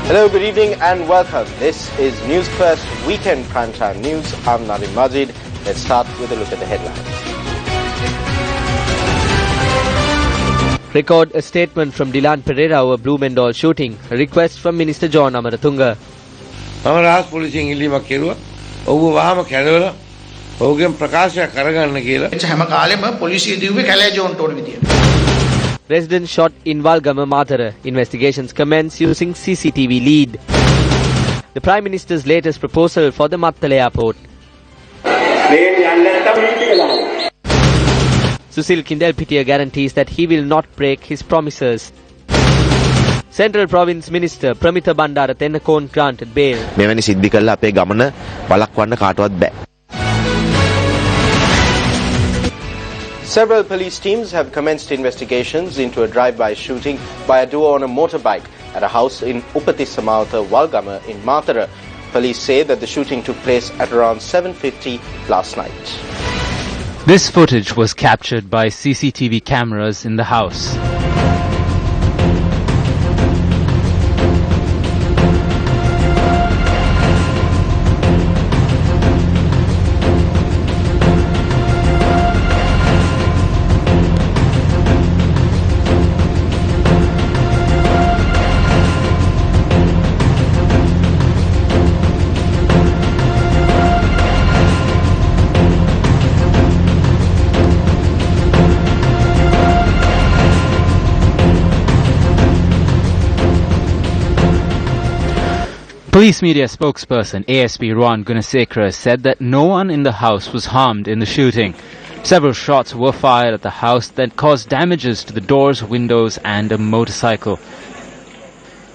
Hello, good evening and welcome. This is Newsfirst Weekend Primetime News. I'm Nadim Majid. Let's start with a look at the headlines. Record a statement from Dilan Pereira over Blumenthal shooting. A request from Minister John Amarathunga. Amaras policing ඉල්ලීමක් කෙරුවා. ඔව්ව වහම කැඩවලා ඔහුගෙන් ප්‍රකාශයක් කරගන්න කියලා. හැම කාලෙම පොලිසිය දිව්වේ කැලෑ ජෝන්ට ඕන විදියට. Resident shot in Walgama Matara. Investigations commence using CCTV lead. The Prime Minister's latest proposal for the Mattala airport. Susil Kindelpitiya guarantees that he will not break his promises. Central Province Minister Pramita Bandara Tennakon granted bail. මෙවැනි සිද්ධි කළා අපේ ගමන බලක්වන්න කාටවත් බෑ. Several police teams have commenced investigations into a drive-by shooting by a duo on a motorbike at a house in Upatisamawatha, Walgama in Matara. Police say that the shooting took place at around 7:50 last night. This footage was captured by CCTV cameras in the house. Police media spokesperson ASP Ruan Gunasekara said that no one in the house was harmed in the shooting. Several shots were fired at the house that caused damages to the doors, windows and a motorcycle.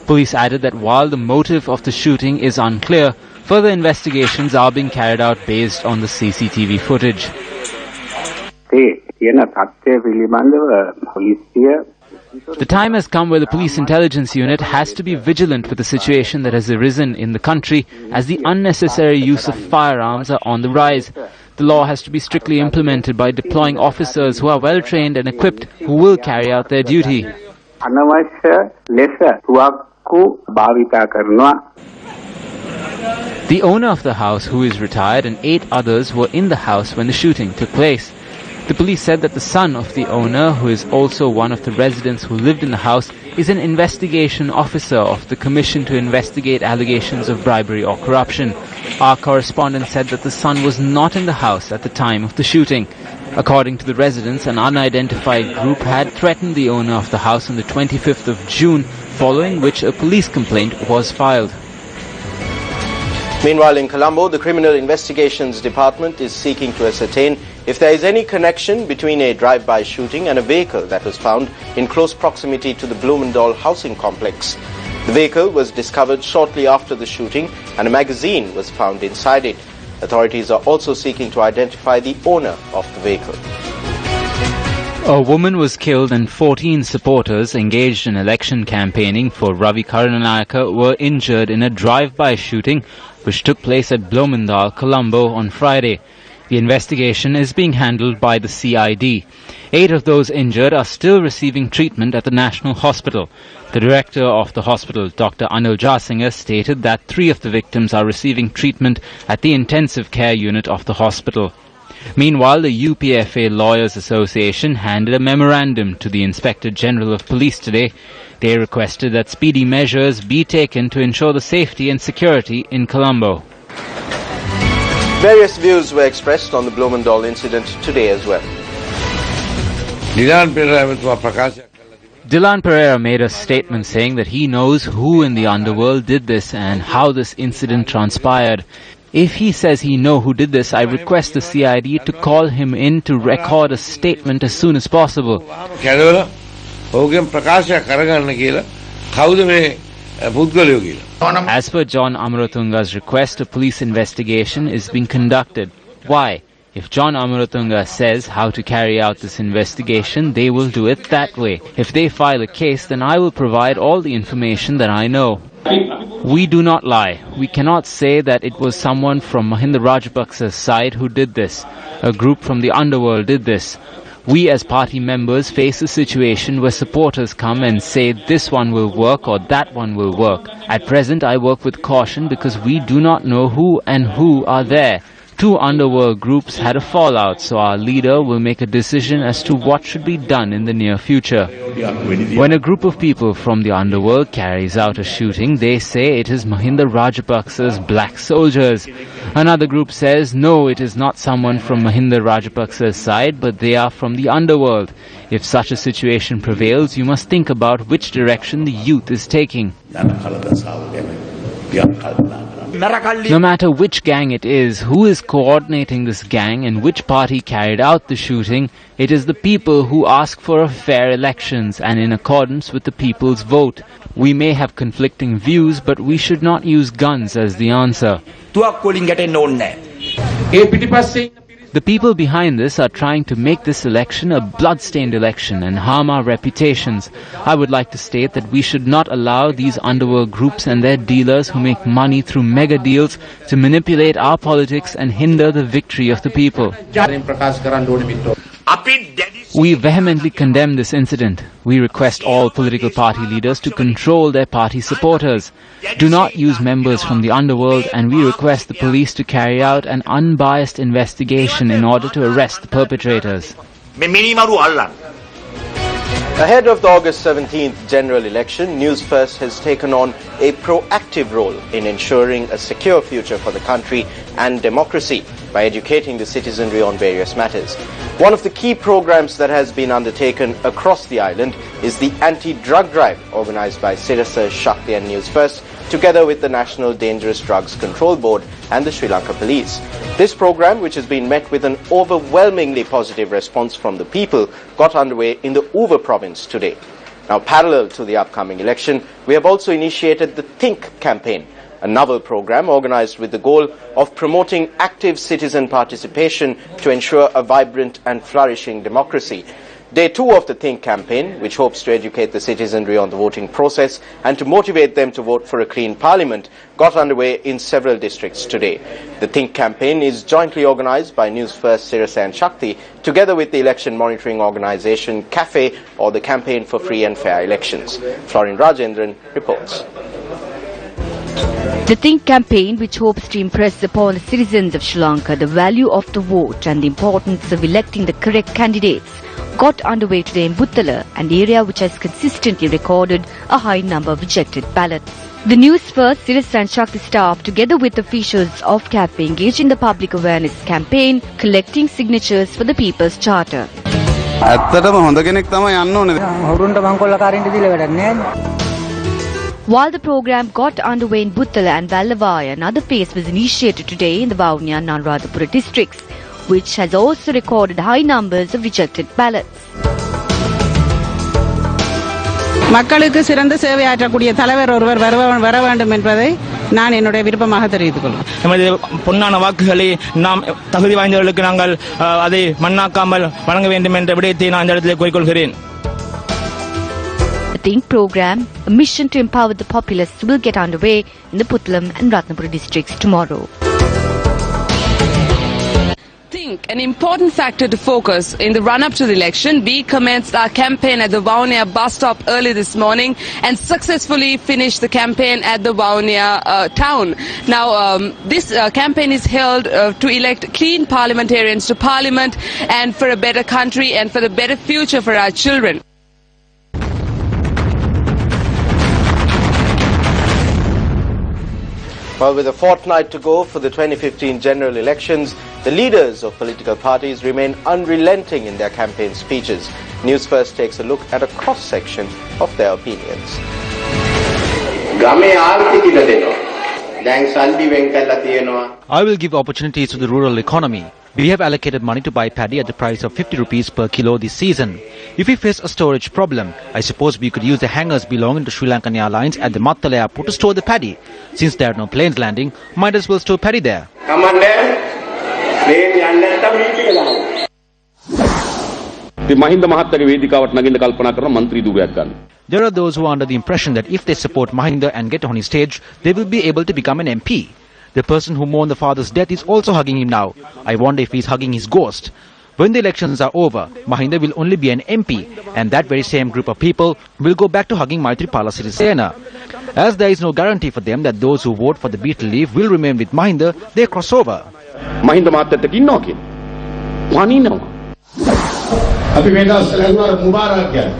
Police added that while the motive of the shooting is unclear, further investigations are being carried out based on the CCTV footage. The time has come where the Police Intelligence Unit has to be vigilant with the situation that has arisen in the country as the unnecessary use of firearms are on the rise. The law has to be strictly implemented by deploying officers who are well trained and equipped who will carry out their duty. The owner of the house, who is retired, and 8 others were in the house when the shooting took place. The police said that the son of the owner, who is also one of the residents who lived in the house, is an investigation officer of the Commission to investigate allegations of bribery or corruption. Our correspondent said that the son was not in the house at the time of the shooting. According to the residents, an unidentified group had threatened the owner of the house on the 25th of June, following which a police complaint was filed. Meanwhile, in Colombo, the Criminal Investigations Department is seeking to ascertain if there is any connection between a drive-by shooting and a vehicle that was found in close proximity to the Blumenthal housing complex. The vehicle was discovered shortly after the shooting and a magazine was found inside it. Authorities are also seeking to identify the owner of the vehicle. A woman was killed and 14 supporters engaged in election campaigning for Ravi Karunanayaka were injured in a drive-by shooting which took place at Blumenthal, Colombo on Friday. The investigation is being handled by the CID. 8 of those injured are still receiving treatment at the National Hospital. The director of the hospital, Dr. Anil Jasinger, stated that 3 of the victims are receiving treatment at the intensive care unit of the hospital. Meanwhile, the UPFA Lawyers Association handed a memorandum to the Inspector General of Police today. They requested that speedy measures be taken to ensure the safety and security in Colombo. Various views were expressed on the Blumenthal incident today as well. Dilan Pereira made a statement saying that he knows who in the underworld did this and how this incident transpired. If he says he knows who did this, I request the CID to call him in to record a statement as soon as possible. As per John Amarathunga's request, a police investigation is being conducted. Why? If John Amarathunga says how to carry out this investigation, they will do it that way. If they file a case, then I will provide all the information that I know. We do not lie. We cannot say that it was someone from Mahinda Rajapaksa's side who did this. A group from the underworld did this. We as party members face a situation where supporters come and say this one will work or that one will work. At present, I work with caution because we do not know who and who are there. Two underworld groups had a fallout, so our leader will make a decision as to what should be done in the near future. When a group of people from the underworld carries out a shooting, they say it is Mahinda Rajapaksa's black soldiers. Another group says, no, it is not someone from Mahinda Rajapaksa's side, but they are from the underworld. If such a situation prevails, you must think about which direction the youth is taking. No matter which gang it is, who is coordinating this gang and which party carried out the shooting, it is the people who ask for a fair elections and in accordance with the people's vote. We may have conflicting views, but we should not use guns as the answer. The people behind this are trying to make this election a blood-stained election and harm our reputations. I would like to state that we should not allow these underworld groups and their dealers who make money through mega deals to manipulate our politics and hinder the victory of the people. We vehemently condemn this incident. We request all political party leaders to control their party supporters. Do not use members from the underworld, and we request the police to carry out an unbiased investigation in order to arrest the perpetrators. Ahead of the August 17th general election, Newsfirst has taken on a proactive role in ensuring a secure future for the country and democracy by educating the citizenry on various matters. One of the key programs that has been undertaken across the island is the anti-drug drive organized by Sirasa, Shakti and Newsfirst together with the National Dangerous Drugs Control Board and the Sri Lanka Police. This program, which has been met with an overwhelmingly positive response from the people, got underway in the Uva province today. Now, parallel to the upcoming election, we have also initiated the Think campaign, a novel program organized with the goal of promoting active citizen participation to ensure a vibrant and flourishing democracy. Day 2 of the Think campaign, which hopes to educate the citizenry on the voting process and to motivate them to vote for a clean parliament, got underway in several districts today. The Think campaign is jointly organized by Newsfirst, Sirasa and Shakti, together with the election monitoring organization CAFE, or the Campaign for Free and Fair Elections. Florin Rajendran reports. The Think campaign, which hopes to impress upon the citizens of Sri Lanka the value of the vote and the importance of electing the correct candidates, got underway today in Buttala, an area which has consistently recorded a high number of rejected ballots. The Newsfirst, Sirasa and Shakti staff, together with officials of CAFE, engaged in the public awareness campaign, collecting signatures for the People's Charter. While the program got underway in Buttala and Vallavaya, another phase was initiated today in the Vavuniya and Anuradhapura districts, which has also recorded high numbers of rejected ballots. மக்களுக்கு சிறந்த சேவையாற்றக்கூடிய தலைவர் ஒருவர் வர வேண்டும் என்பதை நான் என்னுடைய விருப்பமாக தெரிவித்துக் கொள்கிறேன். நமது பொன்னான வாக்குகளை நாம் தகுதி வாய்ந்தவர்களுக்கு நாங்கள் அதை மண்ணாக்காமல் வழங்க வேண்டும் என்ற விடயத்தை நான் இந்த இடத்திலே கூறிக்கொள்கிறேன். The Think program, a mission to empower the populace, will get underway in the Puttalam and Ratnapura districts tomorrow. Think, an important factor to focus in the run-up to the election. We commenced our campaign at the Vavuniya bus stop early this morning and successfully finished the campaign at the Vavuniya town. Now, this campaign is held to elect clean parliamentarians to parliament and for a better country and for the better future for our children. Well, with a fortnight to go for the 2015 general elections, the leaders of political parties remain unrelenting in their campaign speeches. Newsfirst takes a look at a cross-section of their opinions. I will give opportunities to the rural economy. We have allocated money to buy paddy at the price of 50 rupees per kilo this season. If we face a storage problem, I suppose we could use the hangars belonging to Sri Lankan Airlines at the Mattala airport to store the paddy. Since there are no planes landing, might as well store paddy there. There are those who are under the impression that if they support Mahinda and get on his stage, they will be able to become an MP. The person who mourned the father's death is also hugging him now. I wonder if he's hugging his ghost. When the elections are over, Mahinda will only be an MP, and that very same group of people will go back to hugging Maithripala Sirisena. As there is no guarantee for them that those who vote for the beetle leaf will remain with Mahinda, they cross over. Mahinda මාත්‍යත් ඉන්නවා කියන. වනිනවා. අපි මේ දවස්වල අහුවා මුබාරක් ගැන.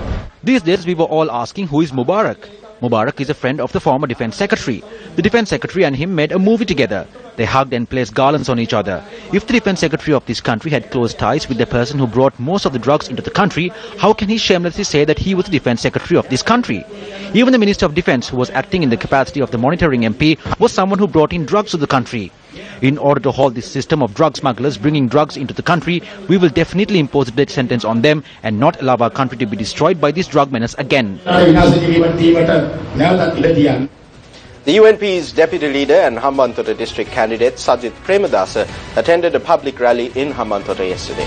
These days we were all asking who is Mubarak. Mubarak is a friend of the former defense secretary. The defense secretary and him made a movie together. They hugged and placed garlands on each other. If the defense secretary of this country had close ties with the person who brought most of the drugs into the country, how can he shamelessly say that he was the defense secretary of this country? Even the Minister of Defense, who was acting in the capacity of the monitoring MP, was someone who brought in drugs to the country. In order to halt this system of drug smugglers bringing drugs into the country, we will definitely impose a death sentence on them and not allow our country to be destroyed by this drug menace again. The UNP's deputy leader and Hambantota district candidate Sajith Premadasa attended a public rally in Hambantota yesterday.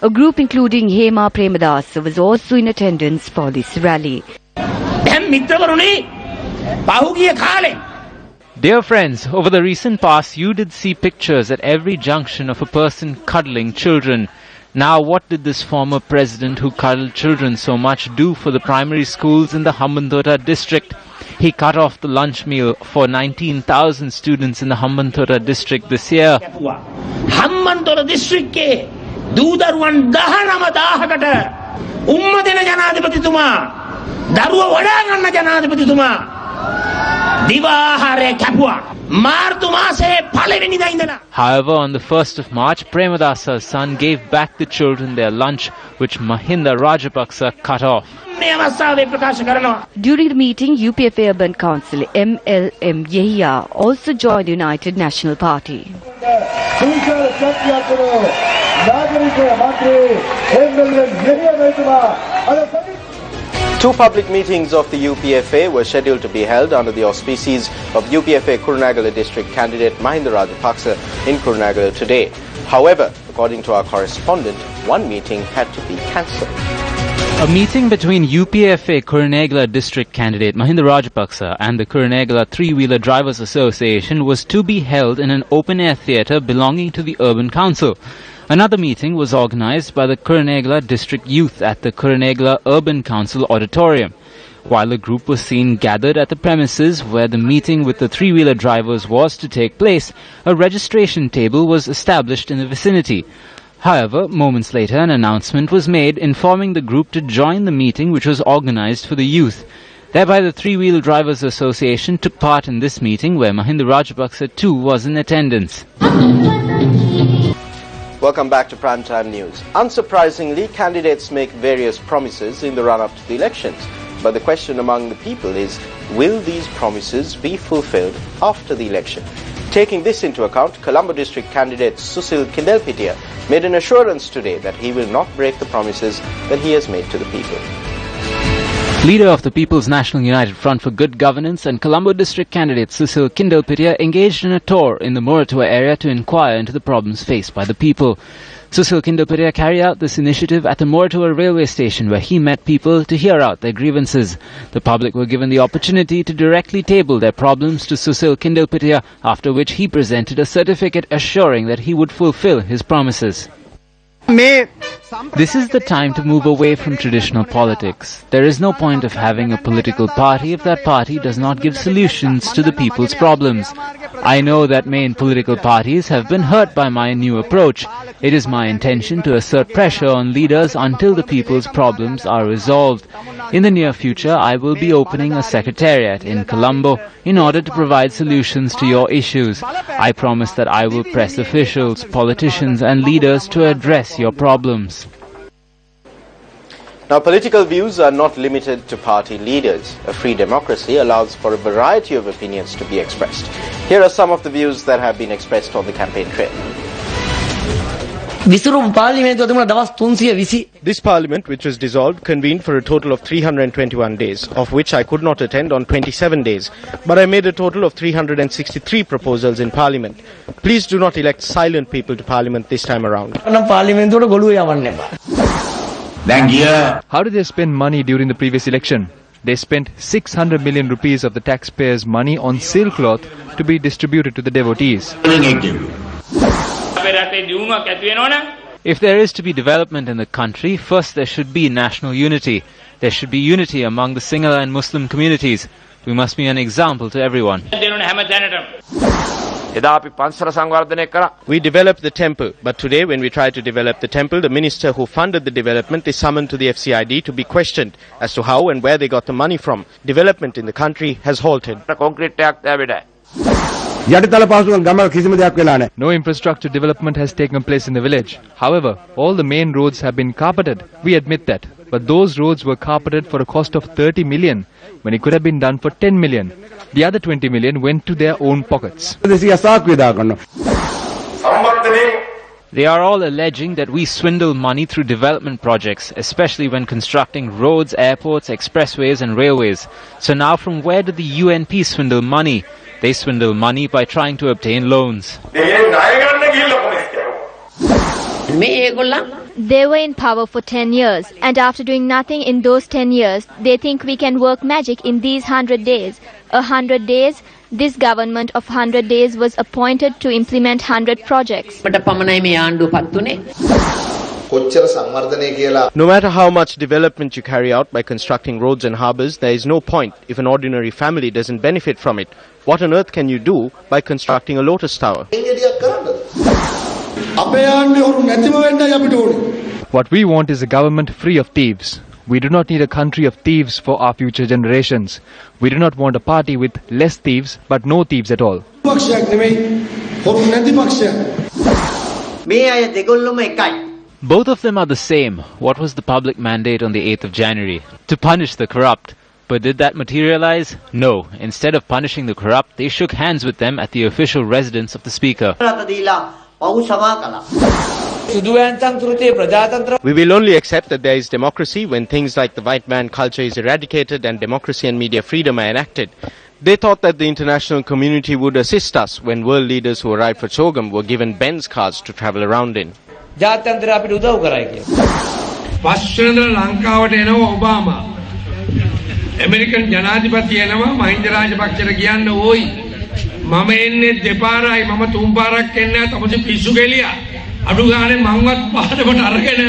A group including Hema Premadasa was also in attendance for this rally. Dear friends, over the recent past you did see pictures at every junction of a person cuddling children. Now what did this former president who cuddled children so much do for the primary schools in the Hambantota district? He cut off the lunch meal for 19,000 students in the Hambantota district this year. Hambantota district ke dudaruwan 19,000කට උම්ම දෙන ජනාධිපතිතුමා දරුව වඩා ගන්න ජනාධිපතිතුමා දිවාහාරය කැපුවා මාර්තු මාසයේ පළවෙනිදා ඉඳලා. However, on the 1st of March, Premadasa's son gave back the children their lunch, which Mahinda Rajapaksa cut off. During the meeting, UPFA Urban Council MLM Yehia also joined the United National Party. Two public meetings of the UPFA were scheduled to be held under the auspices of UPFA Kurunegala district candidate Mahinda Rajapaksa in Kurunegala today. However, according to our correspondent, one meeting had to be cancelled. A meeting between UPFA Kurunegala district candidate Mahinda Rajapaksa and the Kurunegala Three-Wheeler Drivers Association was to be held in an open-air theatre belonging to the Urban Council. Another meeting was organized by the Kurunegala district youth at the Kurunegala Urban Council auditorium. While the group was seen gathered at the premises where the meeting with the three-wheeler drivers was to take place, a registration table was established in the vicinity. However, moments later an announcement was made informing the group to join the meeting which was organized for the youth. Thereby the Three-Wheel Drivers Association took part in this meeting where Mahinda Rajapaksa too was in attendance. Welcome back to Primetime News. Unsurprisingly, candidates make various promises in the run-up to the elections. But the question among the people is, will these promises be fulfilled after the election? Taking this into account, Colombo district candidate Susil Kindelpitia made an assurance today that he will not break the promises that he has made to the people. Leader of the People's National United Front for Good Governance and Colombo district candidate Susil Kindelpitia engaged in a tour in the Muratua area to inquire into the problems faced by the people. Susil Kindelpitia carried out this initiative at the Muratua railway station where he met people to hear out their grievances. The public were given the opportunity to directly table their problems to Susil Kindelpitia, after which he presented a certificate assuring that he would fulfill his promises. This is the time to move away from traditional politics. There is no point of having a political party if that party does not give solutions to the people's problems. I know that main political parties have been hurt by my new approach. It is my intention to assert pressure on leaders until the people's problems are resolved. In the near future, I will be opening a secretariat in Colombo in order to provide solutions to your issues. I promise that I will press officials, politicians and leaders to address your problems. Now, political views are not limited to party leaders. A free democracy allows for a variety of opinions to be expressed. Here are some of the views that have been expressed on the campaign trail. This parliament, which was dissolved, convened for a total of 321 days, of which I could not attend on 27 days. But I made a total of 363 proposals in parliament. Please do not elect silent people to parliament this time around. How did they spend money during the previous election? They spent 600 million rupees of the taxpayers' money on sailcloth to be distributed to the devotees. If there is to be development in the country, first there should be national unity. There should be unity among the Sinhala and Muslim communities. We must be an example to everyone. We developed the temple, but today when we try to develop the temple, the minister who funded the development is summoned to the FCID to be questioned as to how and where they got the money from. Development in the country has halted. No infrastructure development has taken place in the village. However, all the main roads have been carpeted. We admit that. But those roads were carpeted for a cost of 30 million, when it could have been done for 10 million. The other 20 million went to their own pockets. They are all alleging that we swindle money through development projects, especially when constructing roads, airports, expressways and railways. So now from where did the UNP swindle money? They swindle money by trying to obtain loans. They were in power for 10 years, and after doing nothing in those 10 years, they think we can work magic in these 100 days. 100 days, this government of 100 days was appointed to implement 100 projects. No matter how much development you carry out by constructing roads and harbours, there is no point if an ordinary family doesn't benefit from it. What on earth can you do by constructing a lotus tower? What we want is a government free of thieves. We do not need a country of thieves for our future generations. We do not want a party with less thieves but no thieves at all. Both of them are the same. What was the public mandate on the 8th of January? To punish the corrupt. But did that materialize? No. Instead of punishing the corrupt, they shook hands with them at the official residence of the speaker. We will only accept that there is democracy when things like the white man culture is eradicated and democracy and media freedom are enacted. They thought that the international community would assist us when world leaders who arrived for Chogam were given Benz cars to travel around in. American ජනාධිපති එනවා මහින්ද රාජපක්ෂට කියන්න ඕයි මම එන්නේ දෙපාරයි මම තුන් පාරක් එන්නේ තමයි පිස්සු ගෙලියා අඩු ගානේ මංවත් පාරකට අරගෙන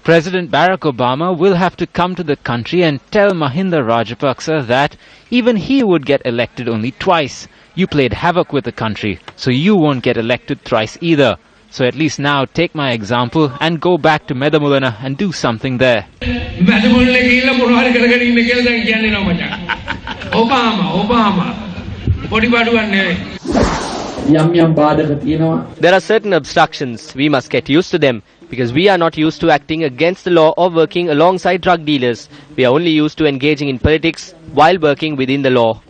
President Barack Obama will have to come to the country and tell Mahinda Rajapaksa that even he would get elected only twice. You played havoc with the country, so you won't get elected thrice either. So at least now take my example and go back to Medamulana and do something there. There are certain obstructions. We must get used to them because we are not used to acting against the law or working alongside drug dealers. We are only used to engaging in politics while working within the law.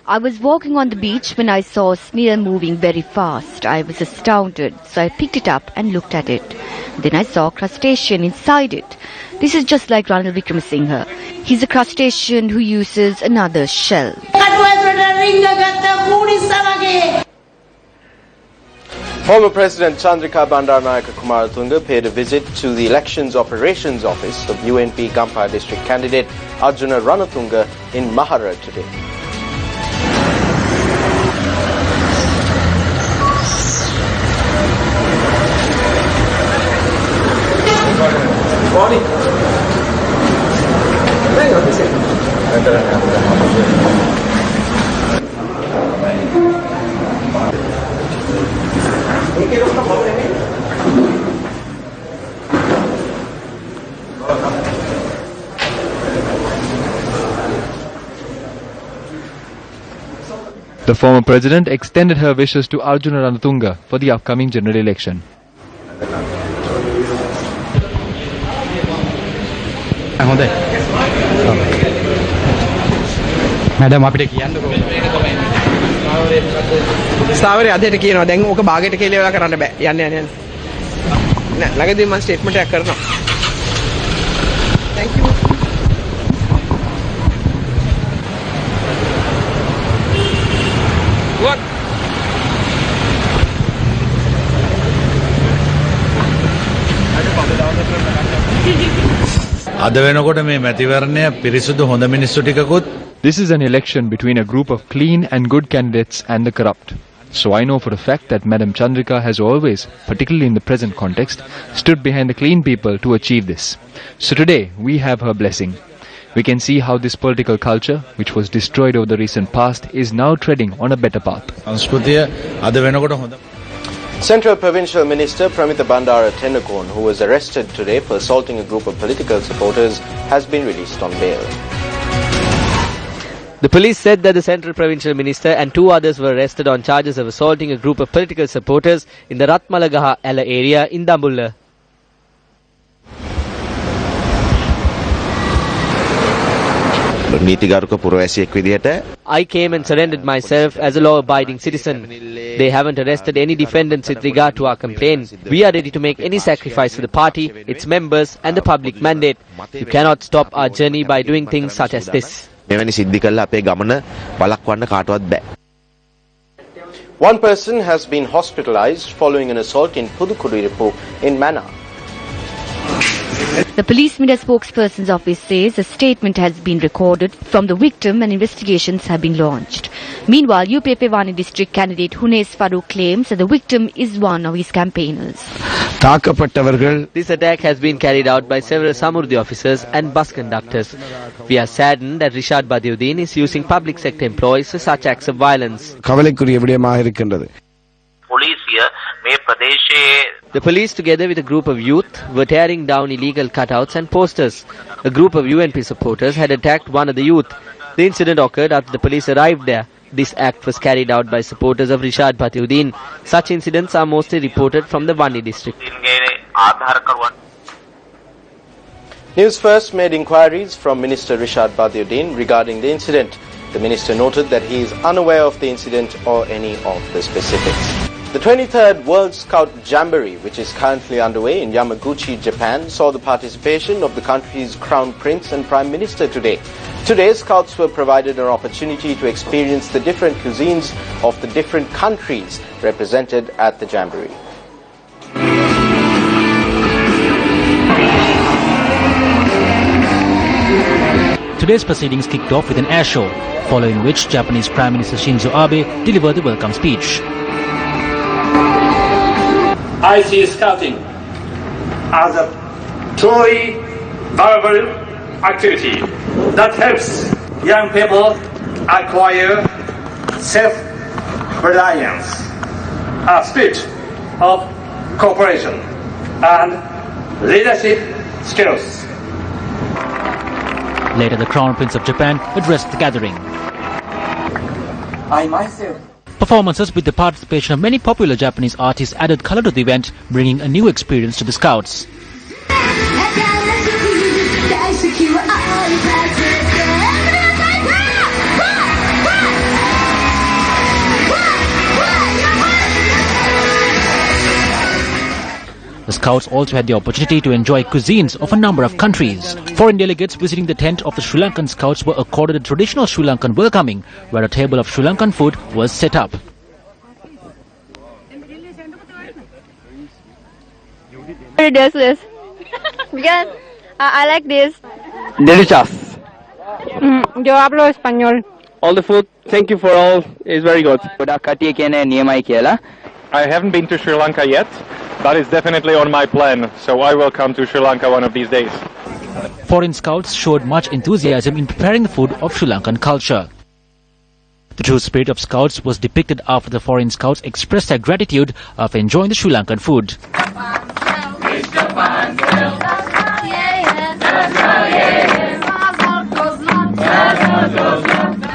I was walking on the beach when I saw a snail moving very fast. I was astounded, so I picked it up and looked at it. Then I saw a crustacean inside it. This is just like Ranil Wickramasinghe. He's a crustacean who uses another shell. Former President Chandrika Bandaranaike Kumaratunga paid a visit to the Elections Operations Office of UNP Gampha District candidate Arjuna Ranatunga in Mahara today. The former president extended her wishes to Arjuna Ranatunga for the upcoming general election. Madam, අපිට කියන්නකෝ. ස්ථාවරය අදට කියනවා. දැන් ඕක භාගයට කියලා කරන්න බෑ. යන්න. නෑ ළඟදී මම ස්ටේට්මන්ට් එකක් කරනවා. Thank you. What? This is an election between a group of clean and good candidates and the corrupt. So I know for a fact that Madam Chandrika has always, particularly in the present context, stood behind the clean people to achieve this. So today, we have her blessing. We can see how this political culture, which was destroyed over the recent past, is now treading on a better path. Central Provincial Minister Pramita Bandara Tennakoon, who was arrested today for assaulting a group of political supporters, has been released on bail. The police said that the Central Provincial Minister and 2 others were arrested on charges of assaulting a group of political supporters in the Ratmalagaha Ella area in Dambulla. I came and surrendered myself as a law-abiding citizen. They haven't arrested any defendants with regard to our complaint. We are ready to make any sacrifice for the party, its members and the public mandate. You cannot stop our journey by doing things such as this. One person has been hospitalized following an assault in Pudukkudiripu in Mannar. The police media spokesperson's office says a statement has been recorded from the victim and investigations have been launched. Meanwhile, UPP district candidate Hunes Farooq claims that the victim is one of his campaigners. This attack has been carried out by several Samurdi officers and bus conductors. We are saddened that Rishad Badiuddin is using public sector employees for such acts of violence. The police, together with a group of youth, were tearing down illegal cutouts and posters. A group of UNP supporters had attacked one of the youth. The incident occurred after the police arrived there. This act was carried out by supporters of Rishad Badiuddin. Such incidents are mostly reported from the Wani district. Newsfirst made inquiries from Minister Rishad Badiuddin regarding the incident. The minister noted that he is unaware of the incident or any of the specifics. The 23rd World Scout Jamboree, which is currently underway in Yamaguchi, Japan, saw the participation of the country's Crown Prince and Prime Minister today. Today, Scouts were provided an opportunity to experience the different cuisines of the different countries represented at the Jamboree. Today's proceedings kicked off with an air show, following which Japanese Prime Minister Shinzo Abe delivered the welcome speech. I see Scouting as a truly valuable activity that helps young people acquire self-reliance, a spirit of cooperation and leadership skills. Later, the Crown Prince of Japan addressed the gathering. I myself. Performances with the participation of many popular Japanese artists added color to the event, bringing a new experience to the Scouts. The Scouts also had the opportunity to enjoy cuisines of a number of countries. Foreign delegates visiting the tent of the Sri Lankan Scouts were accorded a traditional Sri Lankan welcoming, where a table of Sri Lankan food was set up. Very delicious. Because I like this. Delicious. Yo hablo español. All the food, thank you for all, is very good. I haven't been to Sri Lanka yet, but it's definitely on my plan, so I will come to Sri Lanka one of these days. Foreign Scouts showed much enthusiasm in preparing the food of Sri Lankan culture. The true spirit of Scouts was depicted after the foreign Scouts expressed their gratitude after enjoying the Sri Lankan food.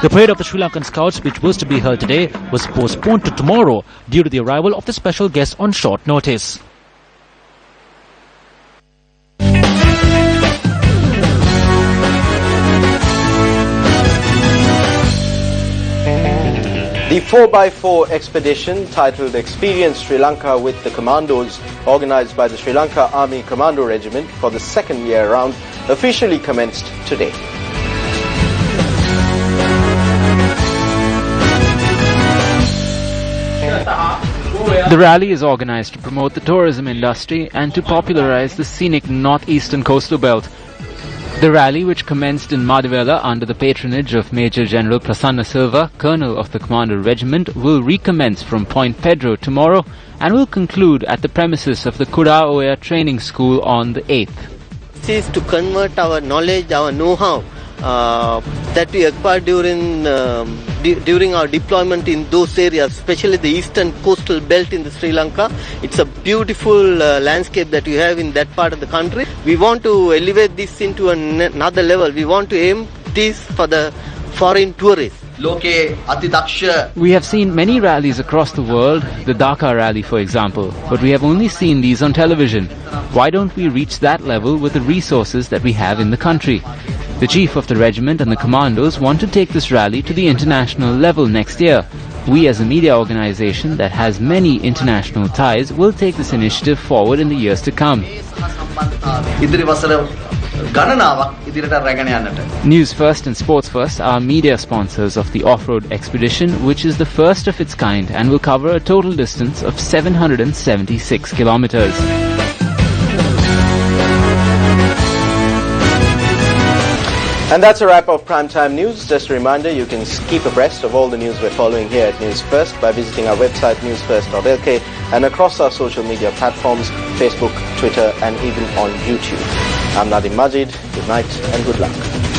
The parade of the Sri Lankan Scouts, which was to be held today, was postponed to tomorrow due to the arrival of the special guests on short notice. The 4x4 expedition, titled Experience Sri Lanka with the Commandos, organized by the Sri Lanka Army Commando Regiment for the second year round, officially commenced today. The rally is organized to promote the tourism industry and to popularize the scenic northeastern coastal belt. The rally, which commenced in Madivela under the patronage of Major General Prasanna Silva, Colonel of the Commander Regiment, will recommence from Point Pedro tomorrow and will conclude at the premises of the Kuda Oya Training School on the 8th. This is to convert our knowledge, our know-how that we acquired during our deployment in those areas, especially the eastern coastal belt in the Sri Lanka. It's a beautiful landscape that we have in that part of the country. We want to elevate this into another level. We want to aim this for the foreign tourists. We have seen many rallies across the world, the Dhaka rally for example, but we have only seen these on television. Why don't we reach that level with the resources that we have in the country? The chief of the regiment and the commandos want to take this rally to the international level next year. We as a media organization that has many international ties will take this initiative forward in the years to come. News First and Sports First are media sponsors of the off-road expedition, which is the first of its kind and will cover a total distance of 776 kilometers. And that's a wrap of Primetime News. Just a reminder, you can keep abreast of all the news we're following here at News First by visiting our website Newsfirst.lk and across our social media platforms, Facebook, Twitter and even on YouTube. I'm Nadim Majid. Good night and good luck.